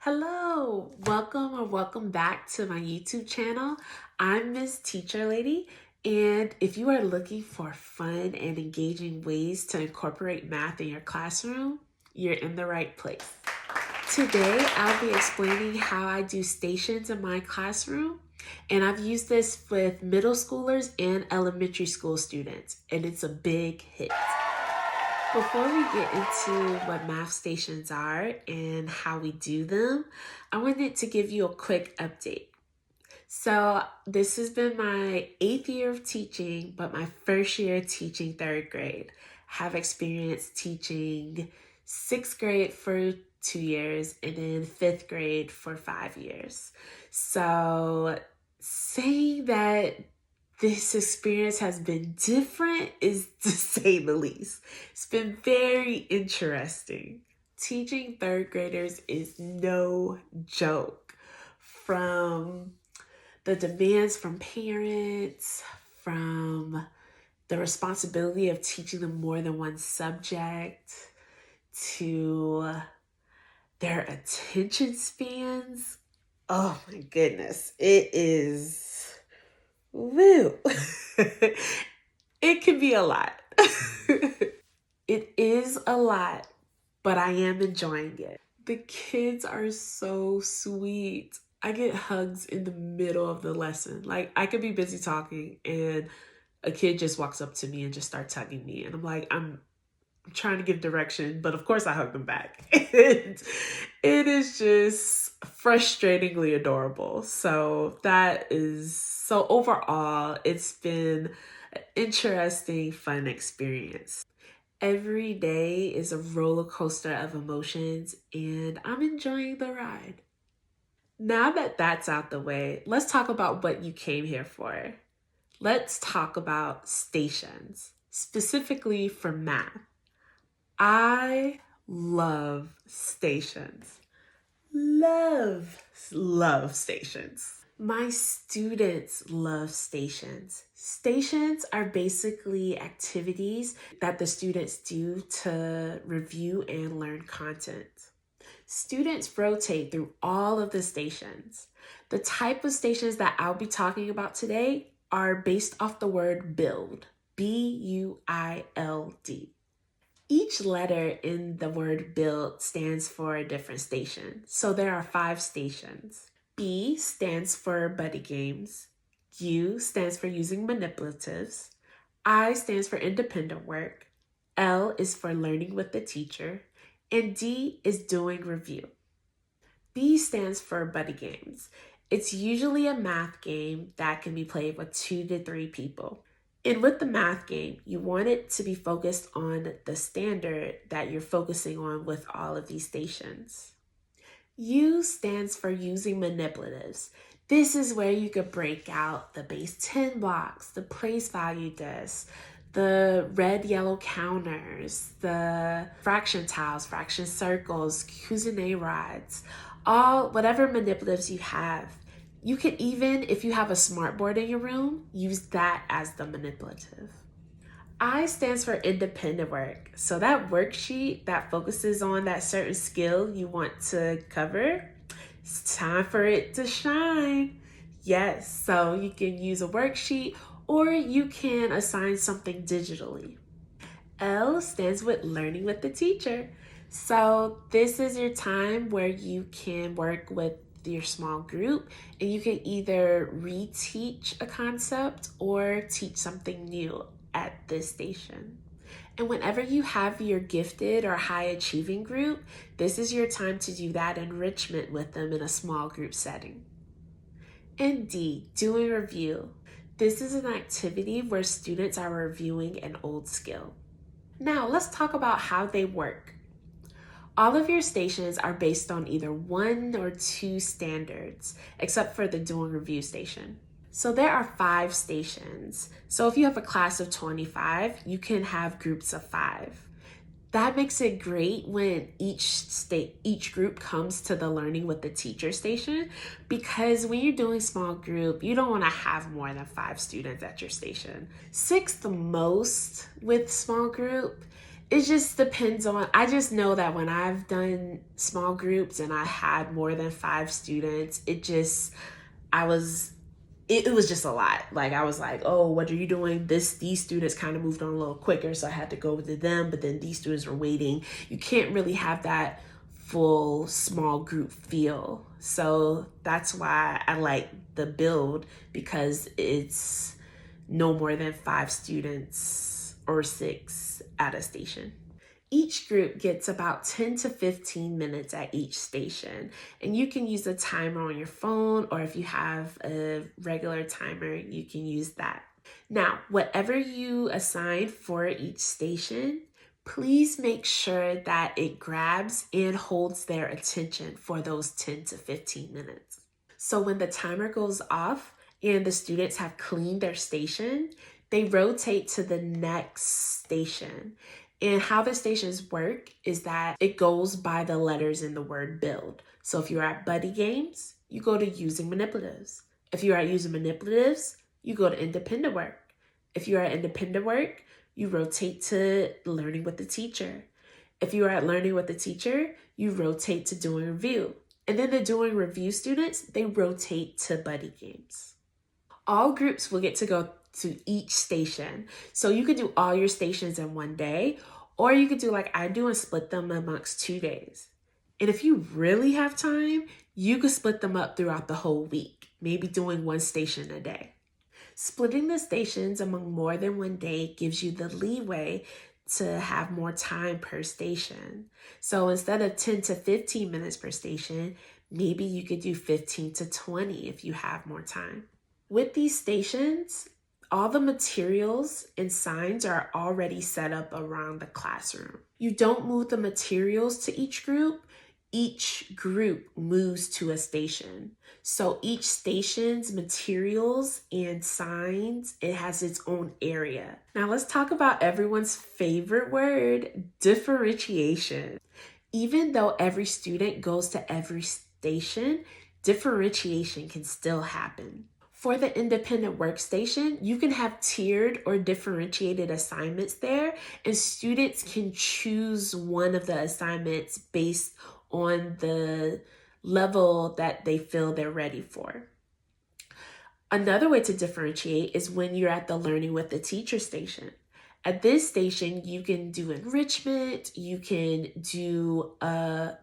Hello, welcome or welcome back to my YouTube channel. I'm Miss Teacher Lady, and if you are looking for fun and engaging ways to incorporate math in your classroom, you're in the right place. Today, I'll be explaining how I do stations in my classroom, and I've used this with middle schoolers and elementary school students, and it's a big hit. Before we get into what math stations are and how we do them, I wanted to give you a quick update. So this has been my 8th year of teaching, but my first year teaching 3rd grade. Have experience teaching 6th grade for 2 years and then 5th grade for 5 years. So saying that this experience has been different is to say the least. It's been very interesting. Teaching 3rd graders is no joke. From the demands from parents, from the responsibility of teaching them more than one subject, to their attention spans. Oh my goodness, it is, woo. It can be a lot. It is a lot, but I am enjoying it. The kids are so sweet. I get hugs in the middle of the lesson. Like, I could be busy talking and a kid just walks up to me and just starts hugging me. And I'm like, I'm trying to give direction, but of course I hug them back. And it is just frustratingly adorable. So overall, it's been an interesting, fun experience. Every day is a roller coaster of emotions, and I'm enjoying the ride. Now that that's out the way, let's talk about what you came here for. Let's talk about stations, specifically for math. I love stations. Love stations. My students love stations. Stations are basically activities that the students do to review and learn content. Students rotate through all of the stations. The type of stations that I'll be talking about today are based off the word build, B-U-I-L-D. Each letter in the word build stands for a different station. So there are 5 stations. B stands for buddy games. U stands for using manipulatives. I stands for independent work. L is for learning with the teacher. And D is doing review. B stands for buddy games. It's usually a math game that can be played with 2 to 3 people. And with the math game, you want it to be focused on the standard that you're focusing on with all of these stations. U stands for using manipulatives. This is where you could break out the base 10 blocks, the place value disc, the red, yellow counters, the fraction tiles, fraction circles, Cuisinart rods, whatever manipulatives you have. You could even, if you have a smart board in your room, use that as the manipulative. I stands for independent work. So that worksheet that focuses on that certain skill you want to cover, it's time for it to shine. Yes, so you can use a worksheet or you can assign something digitally. L stands with learning with the teacher. So this is your time where you can work with your small group and you can either reteach a concept or teach something new at this station. And whenever you have your gifted or high achieving group, this is your time to do that enrichment with them in a small group setting. And D, doing review. This is an activity where students are reviewing an old skill. Now let's talk about how they work. All of your stations are based on either 1 or 2 standards, except for the doing review station. So there are 5 stations. So if you have a class of 25, you can have groups of 5. That makes it great when each group comes to the learning with the teacher station, because when you're doing small group, you don't want to have more than 5 students at your station. 6 the most with small group. It just depends on, I just know that when I've done small groups and I had more than 5 students, I was, it was just a lot. Like I was like, oh, what are you doing? These students kind of moved on a little quicker, so I had to go to them, but then these students were waiting. You can't really have that full small group feel. So that's why I like the build, because it's no more than 5 students or 6 at a station. Each group gets about 10 to 15 minutes at each station, and you can use a timer on your phone, or if you have a regular timer, you can use that. Now, whatever you assign for each station, please make sure that it grabs and holds their attention for those 10 to 15 minutes. So when the timer goes off and the students have cleaned their station, they rotate to the next station. And how the stations work is that it goes by the letters in the word build. So if you're at buddy games, you go to using manipulatives. If you're at using manipulatives, you go to independent work. If you're at independent work, you rotate to learning with the teacher. If you are at learning with the teacher, you rotate to doing review. And then the doing review students, they rotate to buddy games. All groups will get to go to each station. So you could do all your stations in one day, or you could do like I do and split them amongst 2 days. And if you really have time, you could split them up throughout the whole week, maybe doing one station a day. Splitting the stations among more than one day gives you the leeway to have more time per station. So instead of 10 to 15 minutes per station, maybe you could do 15 to 20 if you have more time. With these stations, all the materials and signs are already set up around the classroom. You don't move the materials to each group moves to a station. So each station's materials and signs, it has its own area. Now let's talk about everyone's favorite word, differentiation. Even though every student goes to every station, differentiation can still happen. For the independent workstation, you can have tiered or differentiated assignments there, and students can choose one of the assignments based on the level that they feel they're ready for. Another way to differentiate is when you're at the learning with the teacher station. At this station, you can do enrichment, you can do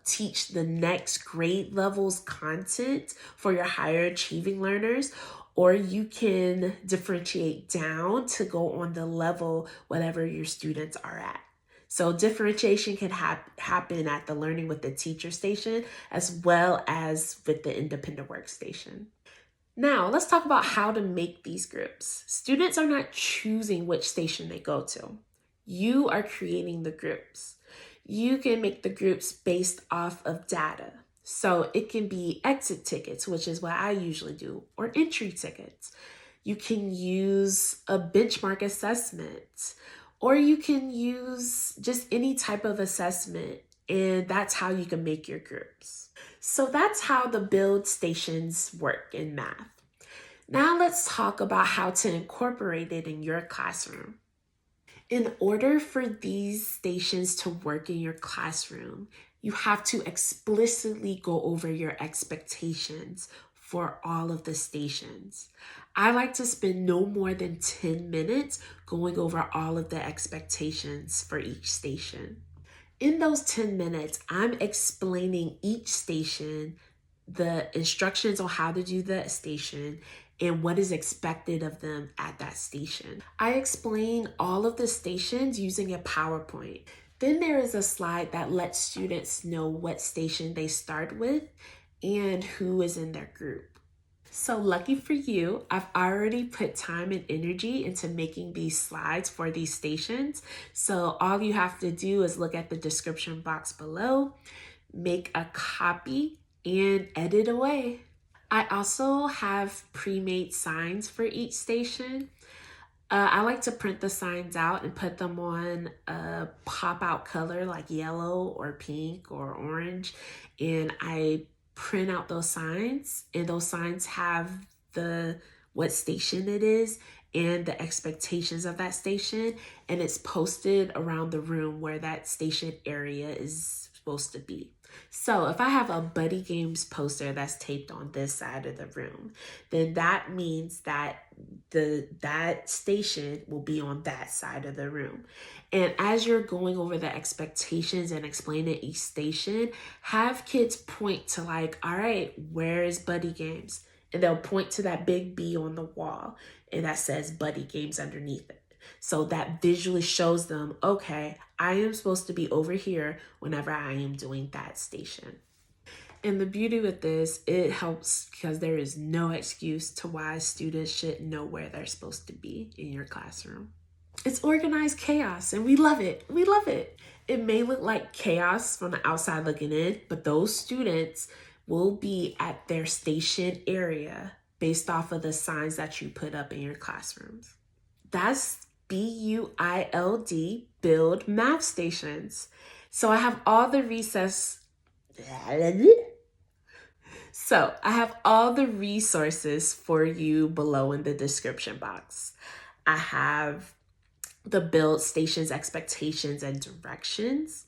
teach the next grade level's content for your higher achieving learners, or you can differentiate down to go on the level whatever your students are at. So differentiation can happen at the learning with the teacher station as well as with the independent workstation. Now, let's talk about how to make these groups. Students are not choosing which station they go to. You are creating the groups. You can make the groups based off of data. So it can be exit tickets, which is what I usually do, or entry tickets. You can use a benchmark assessment, or you can use just any type of assessment, and that's how you can make your groups. So that's how the build stations work in math. Now let's talk about how to incorporate it in your classroom. In order for these stations to work in your classroom, you have to explicitly go over your expectations for all of the stations. I like to spend no more than 10 minutes going over all of the expectations for each station. In those 10 minutes, I'm explaining each station, the instructions on how to do the station, and what is expected of them at that station. I explain all of the stations using a PowerPoint. Then there is a slide that lets students know what station they start with and who is in their group. So lucky for you, I've already put time and energy into making these slides for these stations. So all you have to do is look at the description box below, make a copy, and edit away. I also have pre-made signs for each station. I like to print the signs out and put them on a pop-out color like yellow or pink or orange. And I print out those signs, and those signs have what station it is and the expectations of that station, and it's posted around the room where that station area is supposed to be. So if I have a Buddy Games poster that's taped on this side of the room, then that means that that station will be on that side of the room. And as you're going over the expectations and explaining each station, have kids point to like, all right, where is Buddy Games? And they'll point to that big B on the wall and that says Buddy Games underneath it. So that visually shows them, okay, I am supposed to be over here whenever I am doing that station. And the beauty with this, it helps because there is no excuse to why students should know where they're supposed to be in your classroom. It's organized chaos and we love it. We love it. It may look like chaos from the outside looking in, but those students will be at their station area based off of the signs that you put up in your classrooms. That's B.U.I.L.D, build math stations. So I have all the resources for you below in the description box. I have the build stations expectations and directions.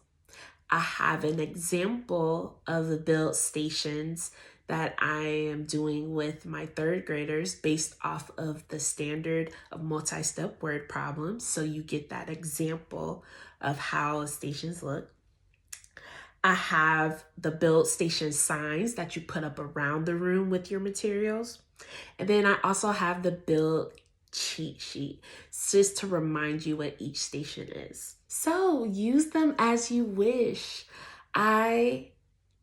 I have an example of the build stations that I am doing with my third graders based off of the standard of multi-step word problems. So you get that example of how stations look. I have the build station signs that you put up around the room with your materials. And then I also have the build cheat sheet just to remind you what each station is. So use them as you wish. I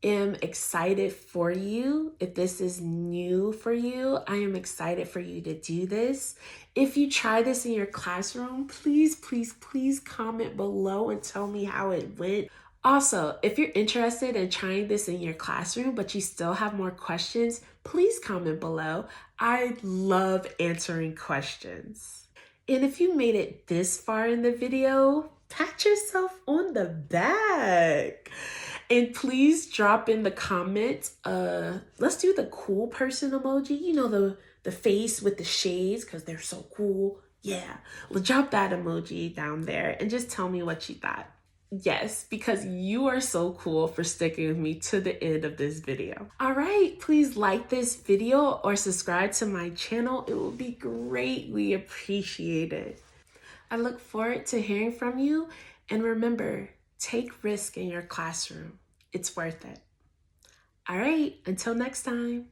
am excited for you. If this is new for you, I am excited for you to do this. If you try this in your classroom, please, please, please comment below and tell me how it went. Also, if you're interested in trying this in your classroom, but you still have more questions, please comment below. I love answering questions. And if you made it this far in the video, pat yourself on the back. And please drop in the comments, let's do the cool person emoji. You know, the face with the shades because they're so cool. Yeah, well, drop that emoji down there and just tell me what you thought. Yes, because you are so cool for sticking with me to the end of this video. All right, please like this video or subscribe to my channel. It will be greatly appreciated. I look forward to hearing from you. And remember, take risk in your classroom. It's worth it. All right, until next time.